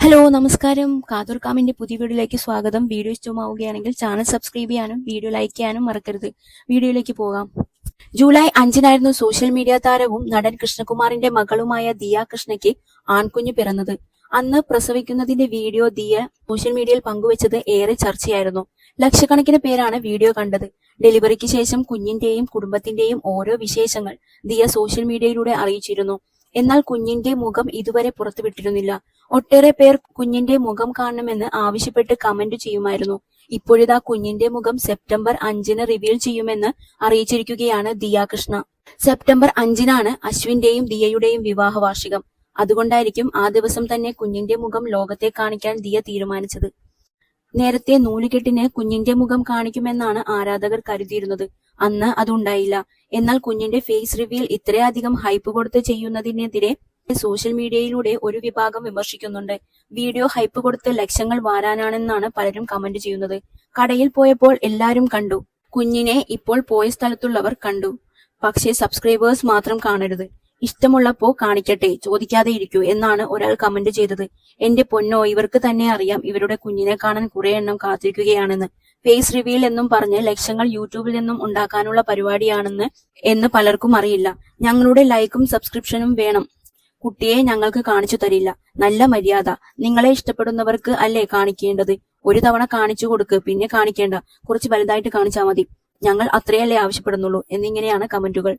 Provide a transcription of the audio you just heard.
Hello നമസ്കാരം. കാതൂർക്കാമിന്റെ പുതിയ വീഡിയോയിലേക്ക് സ്വാഗതം. വീഡിയോ ഇഷ്ടമാവുകയാണെങ്കിൽ ചാനൽ സബ്സ്ക്രൈബ് ചെയ്യാനും വീഡിയോ ലൈക്ക് ചെയ്യാനും മറക്കരുത്. വീഡിയോയിലേക്ക് പോകാം. ജൂലൈ 5-നായിരുന്നു സോഷ്യൽ മീഡിയ താരവും നടൻ കൃഷ്ണകുമാറിന്റെ മകളുമായ ദിയ കൃഷ്ണയ്ക്ക് ആൺകുഞ്ഞ് പിറന്നത്. അന്ന് പ്രസവിക്കുന്നതിന്റെ വീഡിയോ ദിയ സോഷ്യൽ മീഡിയയിൽ പങ്കുവച്ചത് ഏറെ ചർച്ചയായിരുന്നു. ലക്ഷക്കണക്കിന് പേരാണ് വീഡിയോ കണ്ടത്. ഡെലിവറിക്ക് ശേഷം കുഞ്ഞിന്റെയും കുടുംബത്തിന്റെയും ഓരോ വിശേഷങ്ങൾ ദിയ സോഷ്യൽ മീഡിയയിലൂടെ അറിയിച്ചിരുന്നു. എന്നാൽ കുഞ്ഞിന്റെ മുഖം ഇതുവരെ പുറത്തുവിട്ടിരുന്നില്ല. ഒട്ടേറെ പേർ കുഞ്ഞിന്റെ മുഖം കാണണമെന്ന് ആവശ്യപ്പെട്ട് കമന്റ് ചെയ്യുമായിരുന്നു. ഇപ്പോഴിതാ കുഞ്ഞിന്റെ മുഖം സെപ്റ്റംബർ 5-ന് റിവീൽ ചെയ്യുമെന്ന് അറിയിച്ചിരിക്കുകയാണ് ദിയ കൃഷ്ണ. സെപ്റ്റംബർ 5-നാണ് അശ്വിന്റെയും ദിയയുടെയും വിവാഹ വാർഷികം. അതുകൊണ്ടായിരിക്കും ആ ദിവസം തന്നെ കുഞ്ഞിന്റെ മുഖം ലോകത്തെ കാണിക്കാൻ ദിയ തീരുമാനിച്ചത്. നേരത്തെ നൂലുകെട്ടിന് കുഞ്ഞിന്റെ മുഖം കാണിക്കുമെന്നാണ് ആരാധകർ കരുതിയിരുന്നത്. അന്ന് അതുണ്ടായില്ല. എന്നാൽ കുഞ്ഞിന്റെ ഫേസ് റിവീൽ ഇത്രയധികം ഹൈപ്പ് കൊടുത്ത് ചെയ്യുന്നതിനെതിരെ സോഷ്യൽ മീഡിയയിലൂടെ ഒരു വിഭാഗം വിമർശിക്കുന്നുണ്ട്. വീഡിയോ ഹൈപ്പ് കൊടുത്ത് ലക്ഷങ്ങൾ വാരാനാണെന്നാണ് പലരും കമന്റ് ചെയ്യുന്നത്. കടയിൽ പോയപ്പോൾ എല്ലാരും കണ്ടു, കുഞ്ഞിനെ ഇപ്പോൾ പോയ സ്ഥലത്തുള്ളവർ കണ്ടു. പക്ഷേ സബ്സ്ക്രൈബേഴ്സ് മാത്രം കാണരുത്, ഇഷ്ടമുള്ളപ്പോ കാണിക്കട്ടെ, ചോദിക്കാതെ ഇരിക്കൂ എന്നാണ് ഒരാൾ കമന്റ് ചെയ്തത്. എന്റെ പൊന്നോ, ഇവർക്ക് തന്നെ അറിയാം ഇവരുടെ കുഞ്ഞിനെ കാണാൻ കുറെ എണ്ണം കാത്തിരിക്കുകയാണെന്ന്. ഫേസ് റിവീൽ എന്നും പറഞ്ഞ് ലക്ഷങ്ങൾ യൂട്യൂബിൽ നിന്നും ഉണ്ടാക്കാനുള്ള പരിപാടിയാണെന്ന് പലർക്കും അറിയില്ല. ഞങ്ങളുടെ ലൈക്കും സബ്സ്ക്രിപ്ഷനും വേണം, കുട്ടിയെ ഞങ്ങൾക്ക് കാണിച്ചു തരില്ല. നല്ല മര്യാദ. നിങ്ങളെ ഇഷ്ടപ്പെടുന്നവർക്ക് അല്ലേ കാണിക്കേണ്ടത്. ഒരു തവണ കാണിച്ചു കൊടുക്ക്, പിന്നെ കാണിക്കേണ്ട. കുറച്ച് വലുതായിട്ട് കാണിച്ചാൽ മതി. ഞങ്ങൾ അത്രയല്ലേ ആവശ്യപ്പെടുന്നുള്ളൂ എന്നിങ്ങനെയാണ് കമന്റുകൾ.